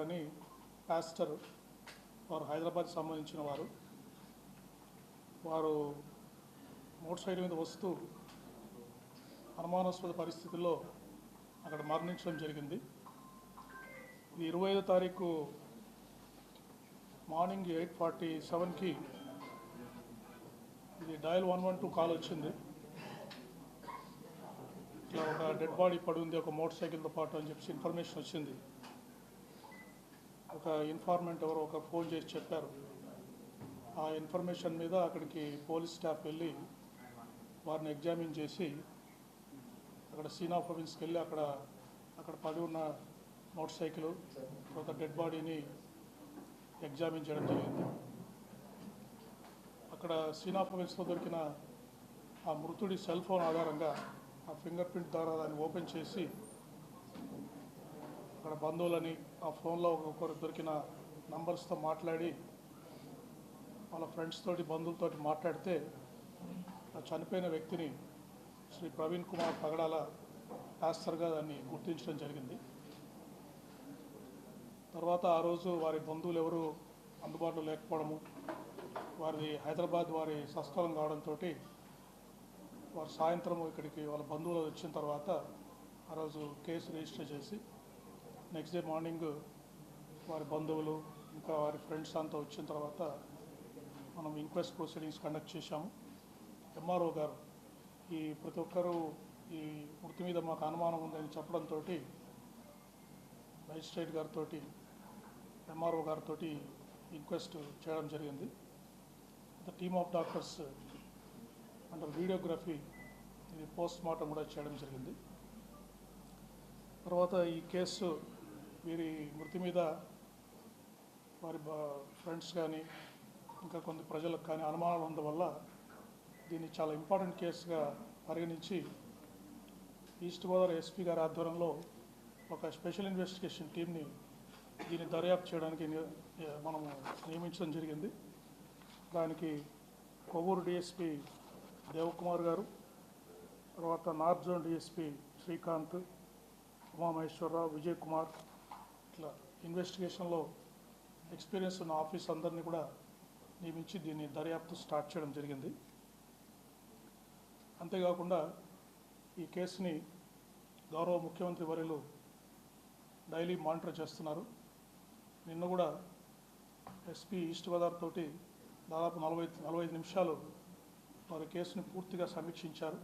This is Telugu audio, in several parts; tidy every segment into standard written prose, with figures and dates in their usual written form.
అని పాస్టర్ వారు హైదరాబాద్ సంబంధించిన వారు మోటార్ సైకిల్ మీద వస్తూ అనుమానాస్పద పరిస్థితుల్లో అక్కడ మరణించడం జరిగింది. ఇది 25వ తారీఖు మార్నింగ్ 8:47కి ఇది డయల్ 112 కాల్ వచ్చింది. ఇట్లా ఒక డెడ్ బాడీ పడి ఉంది ఒక మోటార్ సైకిల్తో పాటు అని చెప్పి ఇన్ఫర్మేషన్ వచ్చింది. ఒక ఇన్ఫార్మెంట్ ఎవరో ఒక ఫోన్ చేసి చెప్పారు. ఆ ఇన్ఫర్మేషన్ మీద అక్కడికి పోలీస్ స్టాఫ్ వెళ్ళి వారిని ఎగ్జామిన్ చేసి అక్కడ సీన్ ఆఫ్ ఎవిడెన్స్కి వెళ్ళి అక్కడ పడి ఉన్న మోటార్ సైకిల్ తర్వాత డెడ్ బాడీని ఎగ్జామిన్ చేయడం జరిగింది. అక్కడ సీన్ ఆఫ్ ఎవిడెన్స్లో దొరికిన ఆ మృతుడి సెల్ ఫోన్ ఆధారంగా ఆ ఫింగర్ ప్రింట్ ద్వారా దాన్ని ఓపెన్ చేసి అక్కడ బంధువులని ఆ ఫోన్లో ఒకరు దొరికిన నంబర్స్తో మాట్లాడి వాళ్ళ ఫ్రెండ్స్ తోటి బంధువులతోటి మాట్లాడితే ఆ చనిపోయిన వ్యక్తిని శ్రీ ప్రవీణ్ కుమార్ పగడాల పాస్టర్గా దాన్ని గుర్తించడం జరిగింది. తర్వాత ఆ రోజు వారి బంధువులు ఎవరు అందుబాటులో లేకపోవడము, వారి హైదరాబాద్ వారి స్వస్థలం కావడంతో వారు సాయంత్రం ఇక్కడికి వాళ్ళ బంధువులు వచ్చిన తర్వాత ఆ రోజు కేసు రిజిస్టర్ చేసి నెక్స్ట్ డే మార్నింగ్ వారి బంధువులు ఇంకా వారి ఫ్రెండ్స్ అంతా వచ్చిన తర్వాత మనం ఇంక్వెస్ట్ ప్రొసీడింగ్స్ కండక్ట్ చేశాము. ఎంఆర్ఓ గారు ఈ ప్రతి ఒక్కరూ ఈ మృతి మీద మాకు అనుమానం ఉందని చెప్పడంతో మేజిస్ట్రేట్ గారితో ఎంఆర్ఓ గారితో ఇంక్వెస్ట్ చేయడం జరిగింది. The team of doctors under videography ఇది పోస్ట్ మార్టం కూడా చేయడం జరిగింది. తర్వాత ఈ కేసు వీరి మృతి మీద వారి ఫ్రెండ్స్ కానీ ఇంకా కొన్ని ప్రజలకు కానీ అనుమానాలు ఉన్నందువల్ల దీన్ని చాలా ఇంపార్టెంట్ కేసుగా పరిగణించి ఈస్ట్ గోదావరి ఎస్పీ గారి ఆధ్వర్యంలో ఒక స్పెషల్ ఇన్వెస్టిగేషన్ టీమ్ని దీన్ని దర్యాప్తు చేయడానికి మనము నియమించడం జరిగింది. దానికి కొవ్వూరు డిఎస్పీ దేవకుమార్ గారు, తర్వాత north zone DSP Srikanth, Umamaheswararao, Vijay Kumar ఇట్లా ఇన్వెస్టిగేషన్లో ఎక్స్పీరియన్స్ ఉన్న ఆఫీస్ అందరినీ కూడా నియమించి దీన్ని దర్యాప్తు స్టార్ట్ చేయడం జరిగింది. అంతేకాకుండా ఈ కేసుని గౌరవ ముఖ్యమంత్రి వర్యులు డైలీ మానిటర్ చేస్తున్నారు. నిన్న కూడా ఎస్పీ ఈస్ట్ గోదావరి తోటి దాదాపు 45 నిమిషాలు వారి కేసుని పూర్తిగా సమీక్షించారు.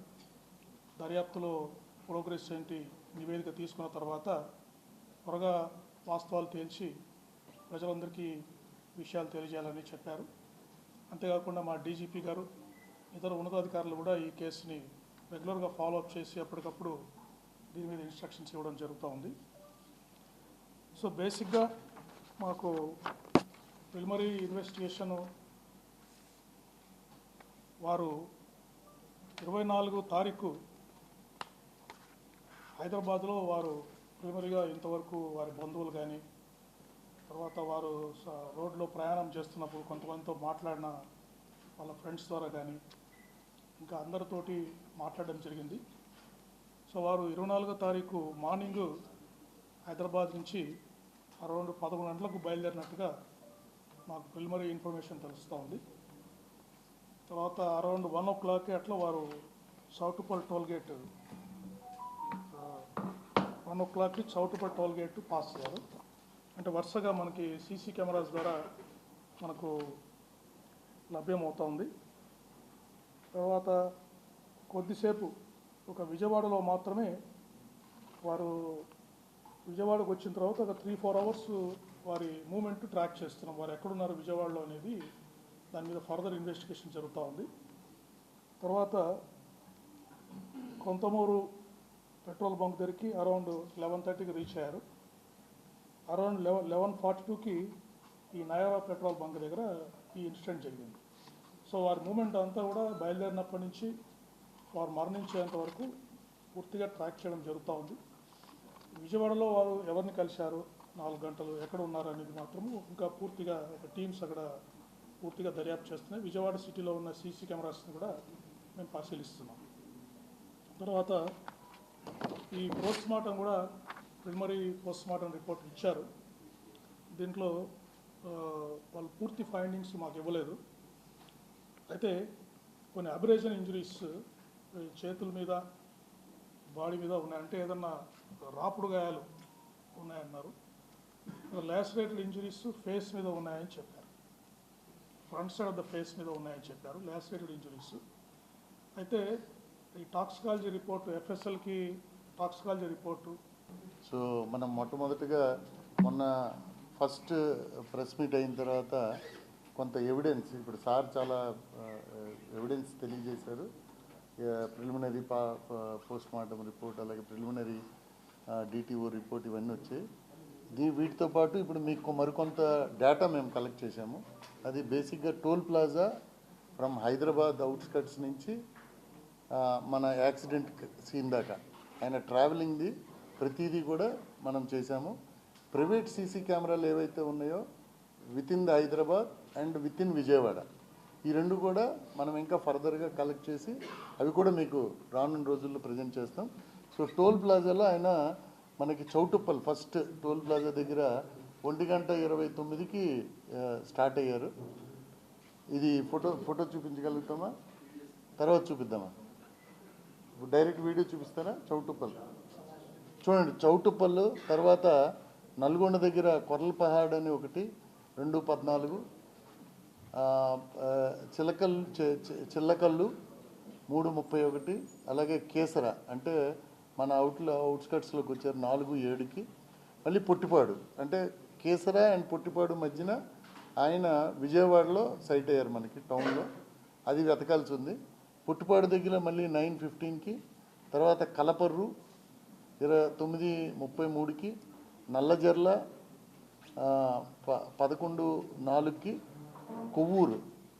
దర్యాప్తులో ప్రోగ్రెస్ ఏంటి నివేదిక తీసుకున్న తర్వాత త్వరగా వాస్తవాలు తేల్చి ప్రజలందరికీ విషయాలు తెలియజేయాలని చెప్పారు. అంతేకాకుండా మా డీజీపీ గారు ఇతర ఉన్నతాధికారులు కూడా ఈ కేసుని రెగ్యులర్గా ఫాలోఅప్ చేసి అప్పటికప్పుడు దీని మీద ఇన్స్ట్రక్షన్స్ ఇవ్వడం జరుగుతూ ఉంది. సో బేసిక్గా మాకు ప్రిలిమినరీ ఇన్వెస్టిగేషన్ వారు 24వ తారీఖు హైదరాబాద్లో వారు ప్రిలిమినరీగా ఇంతవరకు వారి బంధువులు కానీ తర్వాత వారు రోడ్లో ప్రయాణం చేస్తున్నప్పుడు కొంతమందితో మాట్లాడిన వాళ్ళ ఫ్రెండ్స్ ద్వారా కానీ ఇంకా అందరితోటి మాట్లాడడం జరిగింది. సో వారు 24వ తారీఖు మార్నింగ్ హైదరాబాద్ నుంచి అరౌండ్ 11 గంటలకు బయలుదేరినట్టుగా మాకు ప్రిలిమినరీ ఇన్ఫర్మేషన్ తెలుస్తూ ఉంది. తర్వాత అరౌండ్ 1 o'clock అట్లా వారు సౌటుపల్ టోల్గేట్ 1 o'clockకి సౌటుపల్ టోల్గేట్ పాస్ అయ్యారు. అంటే వరుసగా మనకి సీసీ కెమెరాస్ ద్వారా మనకు లభ్యమవుతూ ఉంది. తర్వాత కొద్దిసేపు ఒక విజయవాడలో మాత్రమే వారు విజయవాడకు వచ్చిన తర్వాత ఒక 3-4 hours వారి మూమెంట్ ట్రాక్ చేస్తున్నాం. వారు ఎక్కడున్నారు విజయవాడలో అనేది దాని మీద ఫర్దర్ ఇన్వెస్టిగేషన్ జరుగుతూ ఉంది. తర్వాత కొంతమూరు పెట్రోల్ బంక్ దగ్గరికి అరౌండ్ 11:30కి రీచ్ అయ్యారు. అరౌండ్ 11:42కి ఈ నయారా పెట్రోల్ బంక్ దగ్గర ఈ ఇన్సిడెంట్ జరిగింది. సో వారి మూమెంట్ అంతా కూడా బయలుదేరినప్పటి నుంచి వారు మరణించేంత వరకు పూర్తిగా ట్రాక్ చేయడం జరుగుతూ ఉంది. విజయవాడలో వారు ఎవరిని కలిశారు, 4 గంటలు ఎక్కడ ఉన్నారు అనేది మాత్రము ఇంకా పూర్తిగా ఒక టీమ్స్ అక్కడ పూర్తిగా దర్యాప్తు చేస్తున్నాయి. విజయవాడ సిటీలో ఉన్న సీసీ కెమెరాస్ని కూడా మేము పరిశీలిస్తున్నాం. తర్వాత ఈ పోస్ట్ మార్టం కూడా ప్రిలిమినరీ పోస్ట్ మార్టం రిపోర్ట్ ఇచ్చారు. దీంట్లో వాళ్ళు పూర్తి ఫైండింగ్స్ మాకు ఇవ్వలేదు. అయితే కొన్ని అబ్రేషన్ ఇంజరీస్ చేతుల మీద బాడీ మీద ఉన్నాయి, అంటే ఏదన్నా రాపుడు గాయాలు ఉన్నాయన్నారు. లాసరేటెడ్ ఇంజరీస్ ఫేస్ మీద ఉన్నాయని చెప్పారు, front side of the face మీద ఉన్నాయని చెప్పారు లాసరేటెడ్ ఇంజరీస్. అయితే ఈ టాక్సికాలజీ రిపోర్టు, ఎఫ్ఎస్ఎల్కి టాక్సికాలజీ రిపోర్టు. సో మనం మొట్టమొదటిగా మొన్న ఫస్ట్ ప్రెస్ మీట్ అయిన తర్వాత కొంత ఎవిడెన్స్, ఇప్పుడు సార్ చాలా ఎవిడెన్స్ తెలియజేశారు. ప్రిలిమినరీ పోస్ట్ మార్టం రిపోర్ట్, అలాగే ప్రిలిమినరీ డిటిఓ రిపోర్ట్ ఇవన్నీ వచ్చాయి. వీటితో పాటు ఇప్పుడు మీకు మరికొంత డేటా మేము కలెక్ట్ చేశాము. అది బేసిక్గా toll plaza from Hyderabad outskirts నుంచి మన యాక్సిడెంట్ సీన్ దాకా ఆయన ట్రావెలింగ్ది ప్రతిదీ కూడా మనం చేశాము. ప్రైవేట్ సీసీ కెమెరాలు ఏవైతే ఉన్నాయో with in the Hyderabad and with in Vijayawada, ఈ రెండు కూడా మనం ఇంకా ఫర్దర్గా కలెక్ట్ చేసి అవి కూడా మీకు రానున్న రోజుల్లో ప్రజెంట్ చేస్తాం. సో టోల్ ప్లాజాలో ఆయన మనకి చౌటుప్పల్ ఫస్ట్ టోల్ ప్లాజా దగ్గర 1:29కి స్టార్ట్ అయ్యారు. ఇది ఫోటో చూపించగలుగుతామా? తర్వాత చూపిద్దామా? డైరెక్ట్ వీడియో చూపిస్తారా? చౌటుప్పల్ చూడండి. చౌటుప్పల్ తర్వాత నల్గొండ దగ్గర కొర్లపహాడ్ అని ఒకటి 2:14, చిల్లకల్లు 3:31, అలాగే కేసర అంటే మన అవుట్స్కట్స్లోకి వచ్చారు 4:07కి. మళ్ళీ పొట్టిపాడు అంటే కేసర అండ్ పొట్టిపాడు మధ్యన ఆయన విజయవాడలో సైట్ అయ్యారు మనకి టౌన్లో, అది వెతకాల్సి ఉంది. పుట్టుపాడు దగ్గర మళ్ళీ 9:15కి, తర్వాత కలపర్రు 9:33కి, నల్లజర్ల 11:04కి, కొవ్వూరు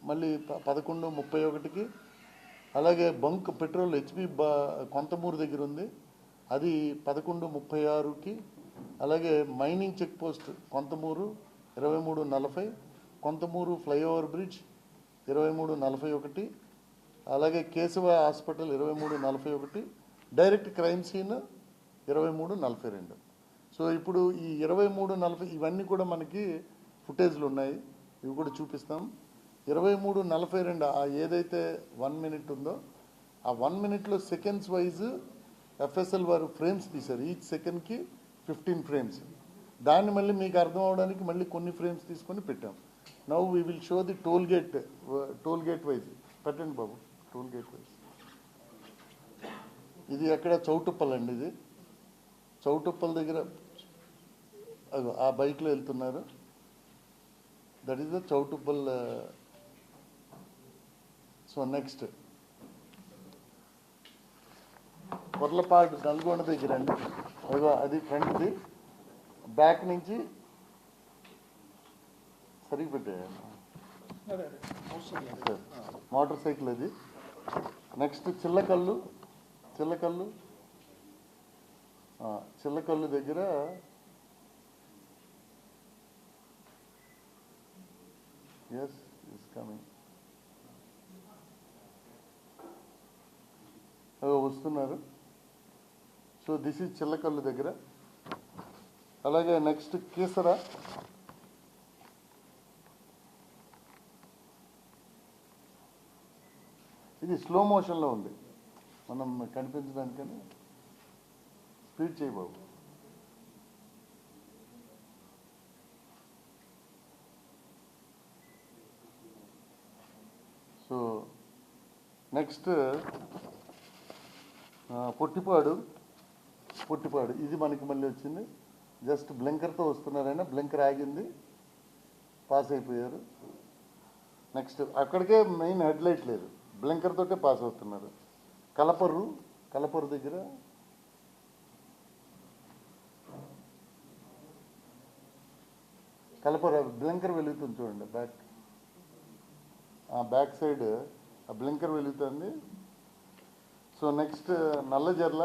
మళ్ళీ 11:31కి, అలాగే బంక్ పెట్రోల్ హెచ్పి కొంతమూరు దగ్గర ఉంది, అది 11:36కి, అలాగే mining check post Kontamuru 23:40, Kontamuru flyover bridge 23:41, అలాగే Keshava hospital 23:41, direct crime scene 23:42. So ఇప్పుడు ఈ 23:40 ఇవన్నీ కూడా మనకి ఫుటేజ్లు ఉన్నాయి, ఇవి కూడా చూపిస్తాం. 23:42 ఏదైతే 1 minute ఉందో ఆ 1 minuteలో సెకండ్స్ వైజ్ ఎఫ్ఎస్ఎల్ వారు ఫ్రేమ్స్ తీశారు. ఈచ్ సెకండ్కి 15 frames. దాన్ని మళ్ళీ మీకు అర్థం అవడానికి మళ్ళీ కొన్ని ఫ్రేమ్స్ తీసుకొని పెట్టాం. Now we will show the toll gate wise. పెట్టండి బాబు, టోల్ గేట్ వైజ్. ఇది ఎక్కడ? చౌటుప్పల్ అండి. ఇది చౌటుప్పల్ దగ్గర ఆ బైక్లో వెళ్తున్నారు. That is the Choutuppal. So next Korlapadu Nalgonda దగ్గర అండి, అది ఫ్రంట్ది. బ్యాక్ నుంచి సరిగ్గా పెట్టాను, మోటార్ సైకిల్ అది. నెక్స్ట్ చిల్లకల్లు దగ్గర ఎస్ ఇస్ కమింగ్, వస్తున్నారు. సో దిస్ ఈజ్ చిల్లకల్లు దగ్గర. అలాగే నెక్స్ట్ కేసర, ఇది స్లో మోషన్లో ఉంది, మనం కనిపించడానికని స్పీడ్ చేయబాబు. సో నెక్స్ట్ పొట్టిపాడు, ఇది మనకి మళ్ళీ వచ్చింది. జస్ట్ బ్లింకర్తో వస్తున్నారైనా, బ్లింకర్ ఆగింది, పాస్ అయిపోయారు. నెక్స్ట్ అక్కడికే మెయిన్ హెడ్లైట్ లేదు, బ్లింకర్ తోటే పాస్ అవుతున్నారు. కలపర్రు దగ్గర బ్లింకర్ వెలుగుతుంది చూడండి, బ్యాక్ సైడ్ ఆ బ్లింకర్ వెలుగుతుంది. సో నెక్స్ట్ నల్లజర్ల,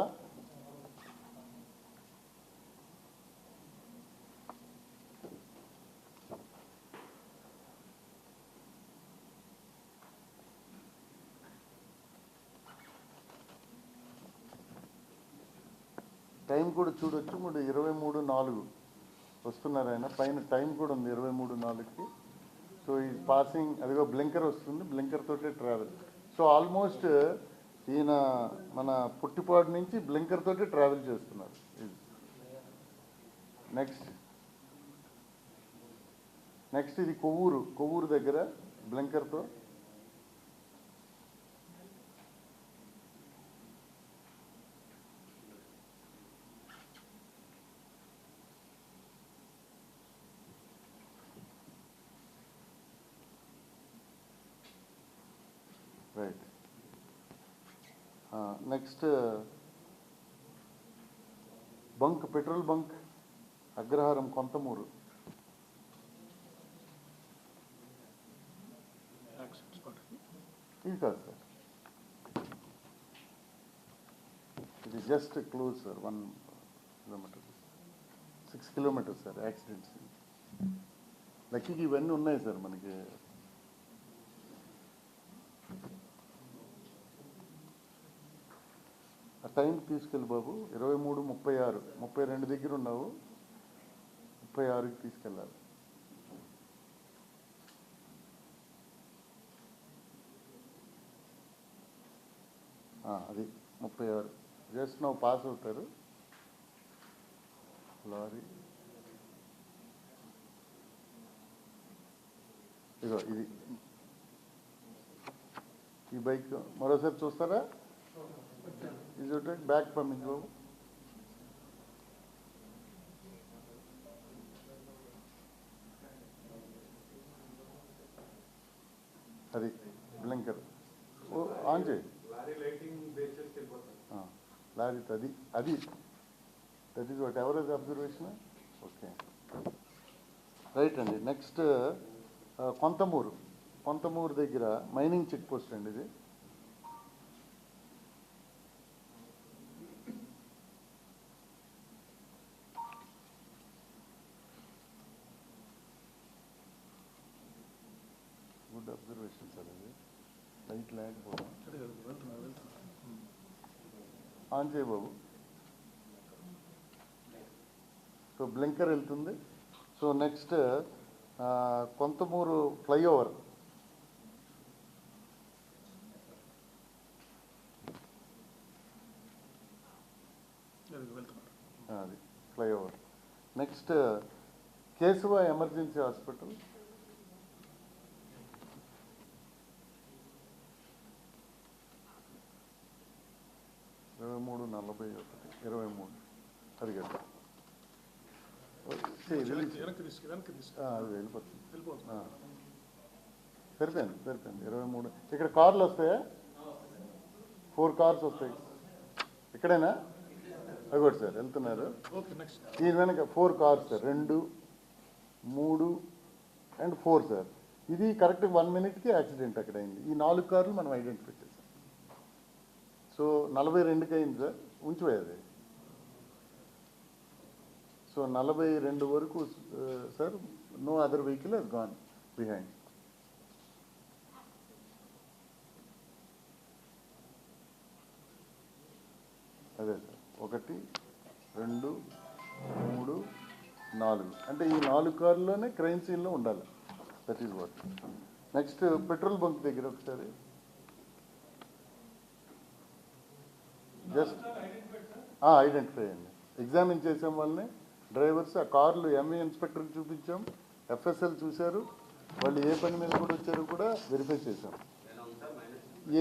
టైం కూడా చూడొచ్చు, 23:04 వస్తున్నారు ఆయన. పైన టైం కూడా ఉంది 23:04కి. సో ఈ పాసింగ్, అదిగో బ్లింకర్ వస్తుంది, బ్లింకర్ తోటే ట్రావెల్. సో ఆల్మోస్ట్ ఈయన మన పుట్టిపాడు నుంచి బ్లింకర్ తోటే ట్రావెల్ చేస్తున్నారు. నెక్స్ట్ ఇది కొవ్వూరు దగ్గర బ్లింకర్తో. Right. Next bunk, petrol bunk Agraharam Kontamuru. ఇది కాదు సార్, ఇది just close sir, 1 kilometre, 6 kilometres sir accidents. లక్కీకి ఇవన్నీ ఉన్నాయి సార్ మనకి. ఆ టైంకి తీసుకెళ్ళి బాబు. 23:36, 32 దగ్గర ఉన్నావు, 36కి తీసుకెళ్ళాలి. అది 36 జస్ట్ నువ్వు పాస్ అవుతారు. లారీ ఇదో ఇది, ఈ బైక్ మరోసారి చూస్తారా? ఇది బ్యాక్ పంపించు బాబు. అది బ్లింకర్ ఆన్ చేయి. లారీ అది that is what average observation. Okay, right అండి. నెక్స్ట్ కొంతమూరు దగ్గర మైనింగ్ చెక్ పోస్ట్ అండి ఇది. Good observation sir. అది లైట్ లేకపోవడం. ఆన్ చేయ బాబు. సో బ్లింకర్ వెళ్తుంది. So next Kontamuru flyover. అది flyover. Next Keshava emergency hospital. మూడు 41, 23 అది కదా. అది వెళ్ళిపోతుంది. సరిపోయింది 23. ఇక్కడ కార్లు వస్తాయా? 4 కార్స్ వస్తాయి. ఇక్కడేనా? అగోటి సార్ వెళ్తున్నారు. దీని వెనక 4 కార్స్ సార్, 2, 3 అండ్ 4 సార్. ఇది కరెక్ట్ 1 మినిట్కి యాక్సిడెంట్ అక్కడ అయింది. ఈ 4 కార్లు మనం ఐడెంటిఫై చేసాం. సో 42కి అయింది సార్, ఉంచిపోయేది. సో 42 వరకు sir, no other vehicle has gone behind. అదే సార్, 1, 2, 3, 4 అంటే ఈ 4 కార్లోనే క్రైమ్ సీన్లో ఉండాలి. That is what. Next petrol bunk దగ్గర ఒకసారి జస్ట్ ఐడెంటిఫై అయ్యండి. ఎగ్జామిన్ చేసాం వాళ్ళని, డ్రైవర్స్. ఆ కార్లు ఎంఏ ఇన్స్పెక్టర్కి చూపించాం, ఎఫ్ఎస్ఎల్ చూశారు, వాళ్ళు ఏ పని మీద కూడా వచ్చారో కూడా వెరిఫై చేశాం.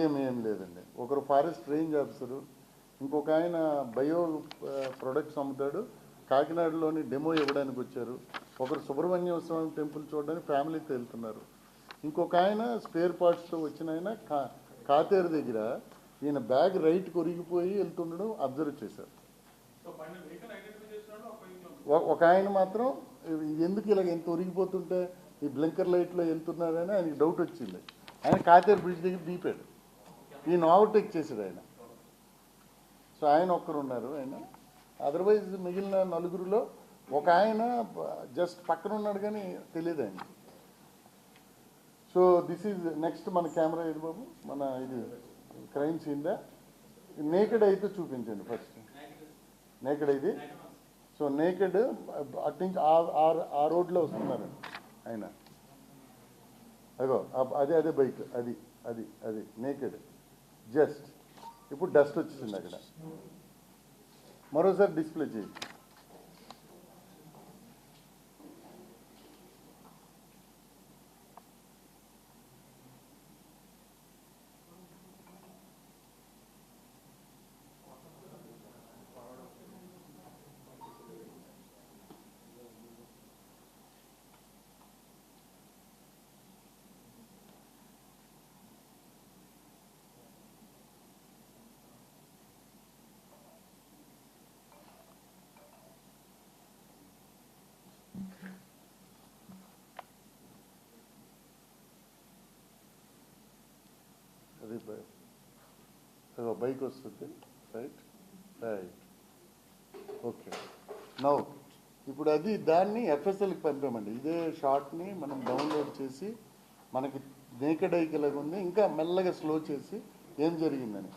ఏం లేదండి. ఒకరు ఫారెస్ట్ రేంజ్ ఆఫీసరు, ఇంకొక ఆయన బయో ప్రొడక్ట్స్ అమ్ముతాడు, కాకినాడలోని డెమో ఇవ్వడానికి వచ్చారు. ఒకరు సుబ్రహ్మణ్య స్వామి టెంపుల్ చూడడానికి ఫ్యామిలీతో వెళ్తున్నారు. ఇంకొక ఆయన స్పేర్ పార్ట్స్తో వచ్చిన ఆయన కాతేరు దగ్గర ఈయన బ్యాగ్ రైట్ కొరిగిపోయి వెళ్తుండడం అబ్జర్వ్ చేశారు. ఒక ఆయన మాత్రం ఎందుకు ఇలాగ ఎంత ఒరిగిపోతుంటే ఈ బ్లింకర్ లైట్లో వెళ్తున్నారని ఆయనకి డౌట్ వచ్చింది. ఆయన కాతేరు బ్రిడ్జ్ దగ్గర దీపాడు, ఈయన ఓవర్టేక్ చేశాడు ఆయన. సో ఆయన ఒక్కరు ఉన్నారు. ఆయన అదర్వైజ్ మిగిలిన 4గురిలో ఒక ఆయన జస్ట్ పక్కన ఉన్నాడు కానీ తెలియదు ఆయన. సో దిస్ ఈజ్ నెక్స్ట్ మన కెమెరా ఇది బాబు, మన ఇది క్రైమ్ సీన్దా. నేకెడ్ అయితే చూపించండి ఫస్ట్. నేకెడ్ ఇది. సో నేకెడ్ అటు నుంచి ఆ రోడ్లో వస్తున్నారు ఆయన. అగో అదే బైక్, అది నేకెడ్. జస్ట్ ఇప్పుడు డస్ట్ వచ్చేసింది అక్కడ. మరోసారి డిస్ప్లే చేయి. అది బైక్ వస్తుంది. రైట్. ఓకే. నౌ ఇప్పుడు దాన్ని ఎఫ్ఎస్ఎల్కి పంపామండి. ఇదే షార్ట్ని మనం డౌన్లోడ్ చేసి మనకి నేకెడ్ ఐకిలాగా ఉంది, ఇంకా మెల్లగా స్లో చేసి ఏం జరిగిందని.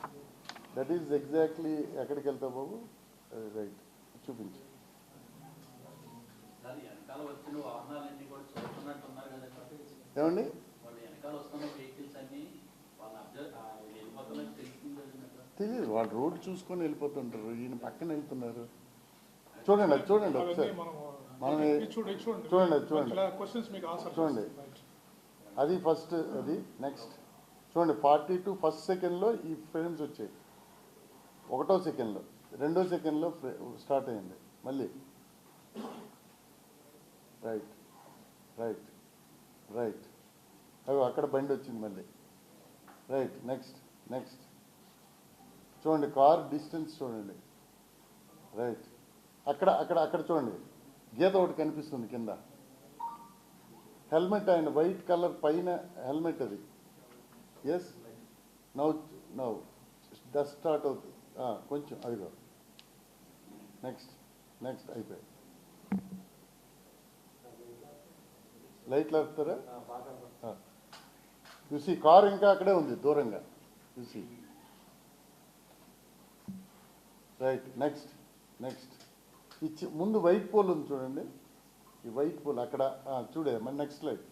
That is exactly. ఎక్కడికి వెళ్తావు బాబు? రైట్, చూపించు. ఏమండి తెలియదు, వాళ్ళు రోడ్డు చూసుకొని వెళ్ళిపోతుంటారు, ఈయన పక్కన వెళ్తున్నారు. చూడండి ఒకసారి మనం చూడండి. అది ఫస్ట్, అది నెక్స్ట్. చూడండి 42 ఫస్ట్ సెకండ్లో ఈ ఫ్రేమ్స్ వచ్చాయి, 1వ సెకండ్లో, 2వ సెకండ్లో స్టార్ట్ అయింది మళ్ళీ. రైట్. అక్కడ బండి వచ్చింది మళ్ళీ. రైట్. నెక్స్ట్ చూడండి, కార్ డిస్టెన్స్ చూడండి. రైట్. అక్కడ చూడండి, గీత ఒకటి కనిపిస్తుంది కింద. హెల్మెట్ ఆయన వైట్ కలర్ పైన హెల్మెట్ అది. ఎస్. నౌ డస్ట్ స్టార్ట్ అవుతుంది కొంచెం. అదిగో నెక్స్ట్ అయిపోయి. లైట్లు ఆపుతారా? చూసి కారు ఇంకా అక్కడే ఉంది దూరంగా చూసి. రైట్. నెక్స్ట్ ముందు వైట్ పోల్ ఉంది చూడండి, ఈ వైట్ పోల్ అక్కడ చూడే. మరి నెక్స్ట్ లైట్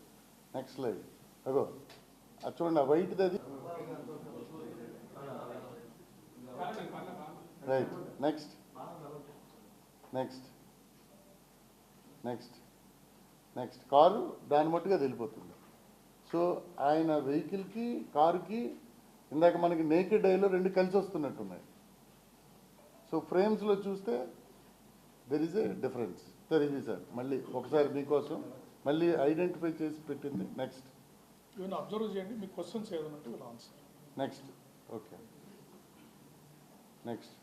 అగో అది చూడండి, ఆ వైట్ది అది. రైట్. నెక్స్ట్ కారు దాని మట్టుగా వెళ్ళిపోతుంది. సో ఆయన వెహికల్కి కారుకి ఇందాక మనకి నేకెడ్ ఐలో రెండు కలిసి వస్తున్నట్టున్నాయి. సో ఫ్రేమ్స్లో చూస్తే దెర్ ఈజ్ ఏ డిఫరెన్స్. ఇది సార్ మళ్ళీ ఒకసారి మీకోసం మళ్ళీ ఐడెంటిఫై చేసి పెట్టింది. నెక్స్ట్ ఏమైనా అబ్జర్వ్ చేయండి, మీ క్వశ్చన్స్ ఏదైనా ఉంటే వీళ్ళు ఆన్సర్. నెక్స్ట్. ఓకే. నెక్స్ట్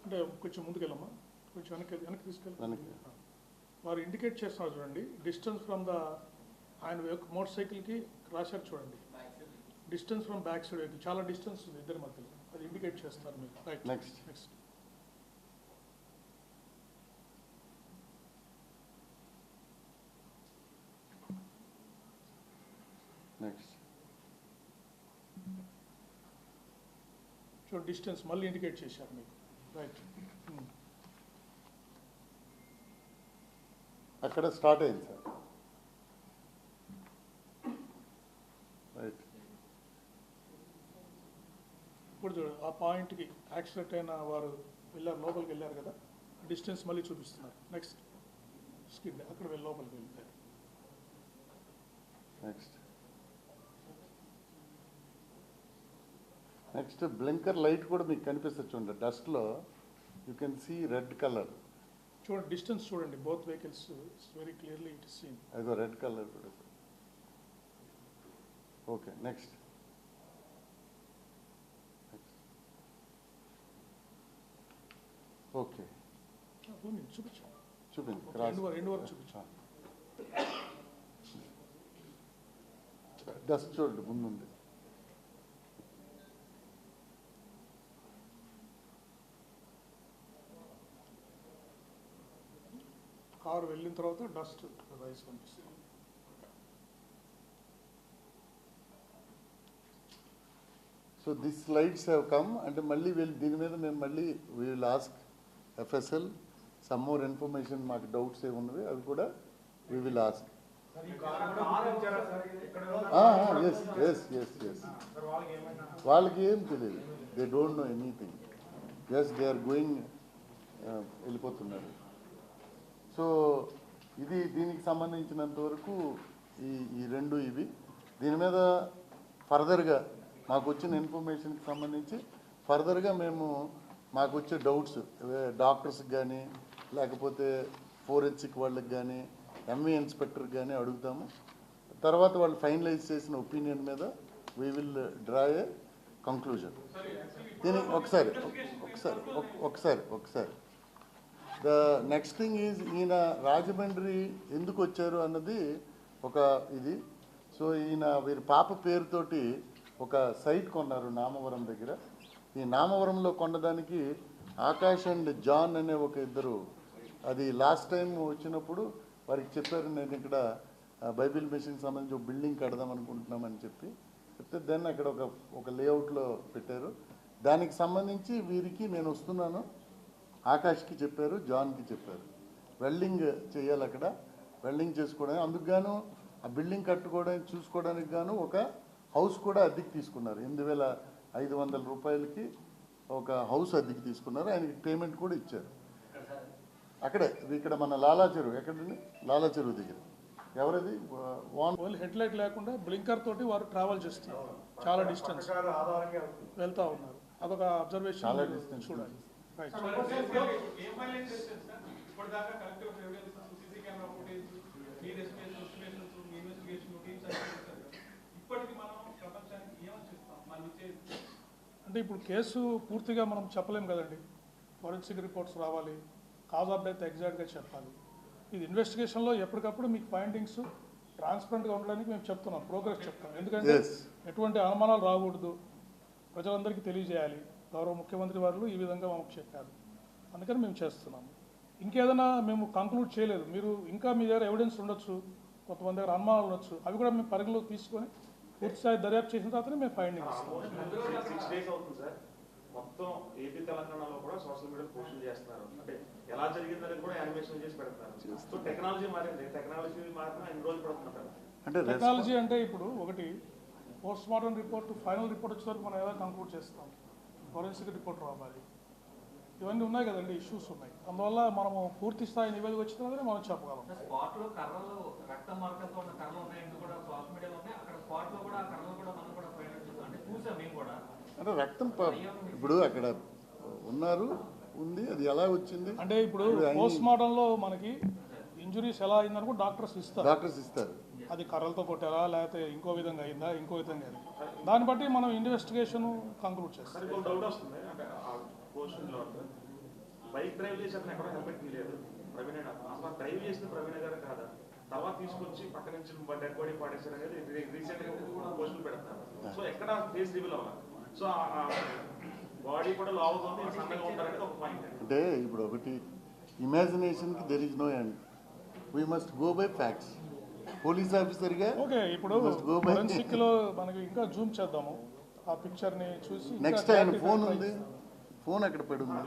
అంటే కొంచెం ముందుకెళ్ళమ్మా, కొంచెం వెనక్కి తీసుకెళ్ళి. వారు ఇండికేట్ చేస్తున్నారు చూడండి, డిస్టెన్స్ ఫ్రమ్ ద ఆయన మోటార్ సైకిల్కి రాశారు చూడండి, distance from back side vehicle. చాలా డిస్టెన్స్ ఉంది ఇద్దరి మధ్యలో, అది ఇండికేట్ చేస్తారు మీకు. రైట్. నెక్స్ట్ చూడండి, డిస్టెన్స్ మళ్ళీ ఇండికేట్ చేశారు మీకు. రైట్. అక్కడ స్టార్ట్ అయింది సార్. రైట్. ఇప్పుడు చూడండి, ఆ పాయింట్కి యాక్సిడెంట్ అయిన వారు వెళ్ళారు, లోపలికి వెళ్ళారు కదా, డిస్టెన్స్ మళ్ళీ చూపిస్తున్నారు. నెక్స్ట్ స్కిడ్ అక్కడ వెళ్ళి లోపలికి వెళ్తారు. నెక్స్ట్ బ్లింకర్ లైట్ కూడా మీకు కనిపిస్తుంది చూడండి, డస్ట్లో you can see red colour. చూడండి డిస్టెన్స్ చూడండి, both vehicles very clearly it is seen. అదిగో రెడ్ కలర్ కూడా. ఓకే. Next okay. చూపించు రెండు వరకు చూపించు. డస్ట్ చూడండి ముందుంది. కారు వెళ్ళిన తర్వాత డస్ట్ రైస్ కనిపిస్తుంది. So this slides have come అంటే మళ్ళీ వీళ్ళు దీని మీద మేము మళ్ళీ we will ask FSL some more information మాకు డౌట్స్ ఏమి ఉన్నవి అవి కూడా we will ask. Yes yes yes yes వాళ్ళకి ఏం తెలియదు, they don't know anything, just they are going వెళ్ళిపోతున్నారు. సో ఇది దీనికి సంబంధించినంత వరకు ఈ రెండు ఇవి. దీని మీద ఫర్దర్గా మాకు వచ్చిన ఇన్ఫర్మేషన్కి సంబంధించి ఫర్దర్గా మేము మాకు వచ్చే డౌట్స్ డాక్టర్స్కి కానీ లేకపోతే ఫోరెన్సిక్ వాళ్ళకి కానీ ఎంఏ ఇన్స్పెక్టర్కి కానీ అడుగుతాము. తర్వాత వాళ్ళు ఫైనలైజ్ చేసిన ఒపీనియన్ మీద we will draw a conclusion. దీనికి ఒకసారి ద నెక్స్ట్ థింగ్ ఈజ్ ఈయన రాజమండ్రి ఎందుకు వచ్చారు అన్నది ఒక ఇది. సో ఈయన వీరి పాప పేరుతోటి ఒక సైట్ కొన్నారు నామవరం దగ్గర. ఈ నామవరంలో కొనడానికి ఆకాష్ అండ్ జాన్ అనే ఒక ఇద్దరు అది లాస్ట్ టైం వచ్చినప్పుడు వారికి చెప్పారు, నేను ఇక్కడ బైబిల్ మిషన్ సంబంధించి ఒక బిల్డింగ్ కడదాం అనుకుంటున్నామని చెప్తే దెన్ అక్కడ ఒక లేఅవుట్లో పెట్టారు. దానికి సంబంధించి వీరికి నేను వస్తున్నాను ఆకాష్కి చెప్పారు, జాన్కి చెప్పారు. వెల్డింగ్ చేయాలి అక్కడ, వెల్డింగ్ చేసుకోవడానికి అందుకు గాను ఆ బిల్డింగ్ కట్టుకోవడానికి చూసుకోవడానికి గాను ఒక హౌస్ కూడా అద్దెకి తీసుకున్నారు. 8,500 రూపాయలకి ఒక హౌస్ అద్దెకి తీసుకున్నారు. ఆయనకి పేమెంట్ కూడా ఇచ్చారు. అక్కడే ఇక్కడ మన లాలా చెరువు, ఎక్కడండి లాలా చెరువు దగ్గర. ఎవరది ఓన్లీ హెడ్ లైట్ లేకుండా బ్లింకర్ తోటి వారు ట్రావెల్ చేస్తున్నారు, చాలా డిస్టెన్స్ వెళ్తా ఉన్నారు. అదొక అబ్జర్వేషన్, చాలా డిస్టెన్స్ చూడాలి. రైట్. అంటే ఇప్పుడు కేసు పూర్తిగా మనం చెప్పలేం కదండి. ఫోరెన్సిక్ రిపోర్ట్స్ రావాలి, కాజ్ ఆఫ్ డెత్ ఎగ్జాక్ట్గా చెప్పాలి. ఇది ఇన్వెస్టిగేషన్లో ఎప్పటికప్పుడు మీకు ఫైండింగ్స్ ట్రాన్స్పరెంట్గా ఉండడానికి మేము చెప్తున్నాం, ప్రోగ్రెస్ చెప్తాం. ఎందుకంటే ఎటువంటి అనుమానాలు రాకూడదు, ప్రజలందరికీ తెలియజేయాలి. గౌరవ ముఖ్యమంత్రి వారు ఈ విధంగా మాకు చెప్పారు, అందుకని మేము చేస్తున్నాము. ఇంకేదైనా మేము కంక్లూడ్ చేయలేదు. మీరు ఇంకా మీ దగ్గర ఎవిడెన్స్ ఉండొచ్చు, కొంతమంది దగ్గర అనుమానాలు ఉండొచ్చు, అవి కూడా మేము పరిగణలోకి తీసుకొని పూర్తిస్థాయి దర్యాప్తు చేసిన తర్వాత మేము ఫైండింగ్ ఇస్తాం. 6 days అవుతుంది సార్. మొత్తం ఏపీ తెలంగాణలో కూడా సోషల్ మీడియా పోస్టులు చేస్తున్నారు. అంటే ఎలా జరిగిందని కూడా యానిమేషన్ చేసి పెడతారు. సో టెక్నాలజీ మారింది, టెక్నాలజీ మారినా ఎన్ని రోజులు పడుతున్నారు అంటే టెక్నాలజీ అంటే ఇప్పుడు ఒకటి post mortem report, final report వచ్చే వరకు మనం ఎలా కంక్లూడ్ చేస్తాం, ఫోరెన్సిక్ రిపోర్ట్ రావాలి, ఇవన్నీ ఉన్నాయి కదండి, ఇష్యూస్ ఉన్నాయి. అందువల్ల మనము పూర్తి స్థాయి నివేదిక వచ్చిన తర్వాత మనం చెప్పగలం. స్పాట్లో కర్రలు రక్తం మార్కలతో ఉన్న కర్రలు ఉన్నాయంటూ కూడా సోషల్ మీడియాలో ఉన్నాయి. అక్కడ స్పాట్లో కూడా ఆ కర్రలు కూడా మనం కూడా అంటే చూసాం మేము కూడా. అంటే రక్తం ఇప్పుడు అక్కడ ఉన్నారు ఉంది, అది ఎలా వచ్చింది అంటే ఇప్పుడు పోస్ట్ మార్టంలో మనకి ఇంజురీస్ ఎలా అయిందని కూడా డాక్టర్స్ ఇస్తారు. అది కర్రలతో కొట్టారా లేకపోతే ఇంకో విధంగా అయిందా, ఇంకో విధంగా అయింది, దాన్ని బట్టి మనం ఇన్వెస్టిగేషన్ కంక్లూడ్ చేస్తాం. డౌట్ వస్తుంది. అంటే పోస్టులో బైక్ డ్రైవ్ చేసి అతను ఎక్కడ హెల్మెట్ లేదు, ప్రవీణ అసలు డ్రైవ్ చేసిన ప్రవీణ గారు కాదా, తర్వాత తీసుకొచ్చి పక్క నుంచి డెడ్ బాడీ పాడేశారు అనేది రీసెంట్ పోస్టులు పెడతారు. సో ఎక్కడ ఫేస్ రివీల్ అవ్వాలి. సో బాడీ కూడా లావుగా ఉంది, సన్నగా ఉంటారనేది ఒక పాయింట్. అంటే ఇప్పుడు ఒకటి ఇమాజినేషన్కి there is no end, we must go by facts. Police ఆఫీసర్గా ఓకే, ఇప్పుడు ఫోరెన్సిక్ లో మనకి ఇంకా జూమ్ చేద్దాము ఆ పిక్చర్ ని చూసి. నెక్స్ట్ ఆయన ఫోన్ ఉంది, ఫోన్ అక్కడ పడి ఉంది,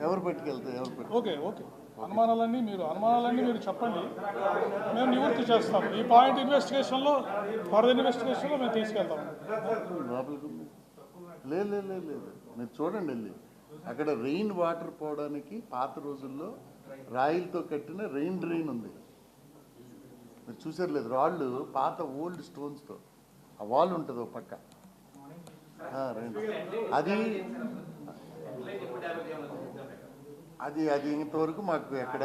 ఎవరు పట్టుకెళ్తారు? ఓకే అనుమానాలన్నీ మీరు చెప్పండి, మేము నివృత్తి చేస్తాం. ఈ పాయింట్ ఇన్వెస్టిగేషన్లో ఫర్దర్ ఇన్వెస్టిగేషన్లో మేము తీసుకెళ్తాం. లోపలికి ఉంది లేదు మీరు చూడండి వెళ్ళి అక్కడ రెయిన్ వాటర్ పోవడానికి పాత రోజుల్లో రాయిలతో కట్టిన రెయిన్ డ్రైన్ ఉంది, మీరు చూసారు లేదు, రాళ్ళు పాత ఓల్డ్ స్టోన్స్తో ఆ వాల్ ఉంటుంది ఒక పక్క. అది ఇంతవరకు మాకు ఎక్కడ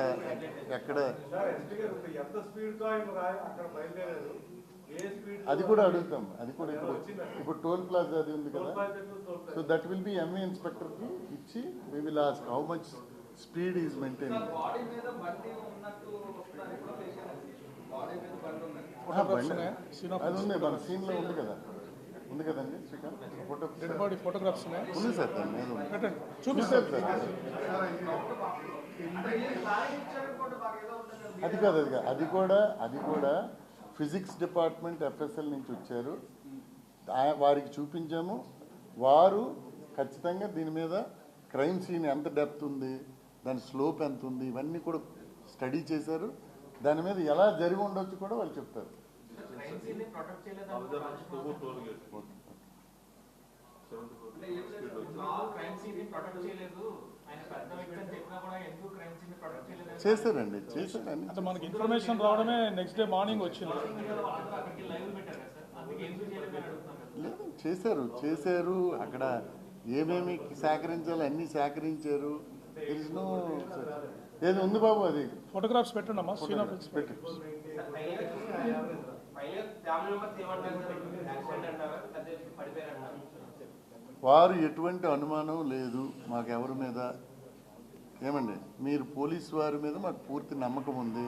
అది కూడా అడుగుతాం. అది కూడా ఇప్పుడు టోల్ ప్లాజా అది ఉంది కదా, so that will be MA ఇన్స్పెక్టర్కి ఇచ్చి we will ask how much speed is maintain. అది ఉంది మన సీన్లో ఉంది కదా. ఉంది కదండి Srikanth photo dead body photographs ఉన్నాయి, ఉంది సార్ దాని మీద ఉంది. పెట్టండి చూపిస్తారు సార్ అది కాదు అది కూడా ఫిజిక్స్ డిపార్ట్మెంట్ ఎఫ్ఎస్ఎల్ నుంచి వచ్చారు, వారికి చూపించాము. వారు ఖచ్చితంగా దీని మీద క్రైమ్ సీన్ ఎంత డెప్త్ ఉంది, దాని స్లోప్ ఎంత ఉంది, ఇవన్నీ కూడా స్టడీ చేశారు. దాని మీద ఎలా జరిగి ఉండొచ్చు కూడా వాళ్ళు చెప్తారు. క్రైమ్ సీన్ ని ప్రొటెక్ట్ చేయలేదు క్రైమ్ సీన్ ని ప్రొటెక్ట్ చేయలేదు ఆయన పెద్ద వ్యక్తి అని చెప్పినా కూడా ఎందుకు క్రైమ్ సీన్ ని ప్రొటెక్ట్ చేయలేదు చేశారండి అంటే మనకి ఇన్ఫర్మేషన్ రావడమే నెక్స్ట్ డే మార్నింగ్ వచ్చింది. అక్కడికి లైవ్ పెట్టారు కదా సార్, అందుకే ఎందుకు చేయలేదు అని అడుగుతున్నాను కదా. లేదు చేశారు అక్కడ ఏమేమి సేకరించాలో అన్నీ సేకరించారు. ఏది ఉంది బాబు అది ఫోటోగ్రాఫ్స్ పెట్టండి అమ్మా, సీన్ ఆఫ్ పెట్టి వారు ఎటువంటి అనుమానం లేదు మాకు ఎవరి మీద. ఏమండి మీరు పోలీసు వారి మీద మాకు పూర్తి నమ్మకం ఉంది.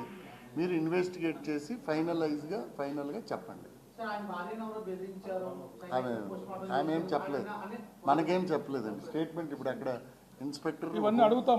మీరు ఇన్వెస్టిగేట్ చేసి ఫైనల్గా చెప్పండి. ఆమె ఏం చెప్పలేదు, మనకేం చెప్పలేదండి. స్టేట్మెంట్ ఇప్పుడు అక్కడ ఇన్స్పెక్టర్ ఇవన్నీ అడుగుతాం.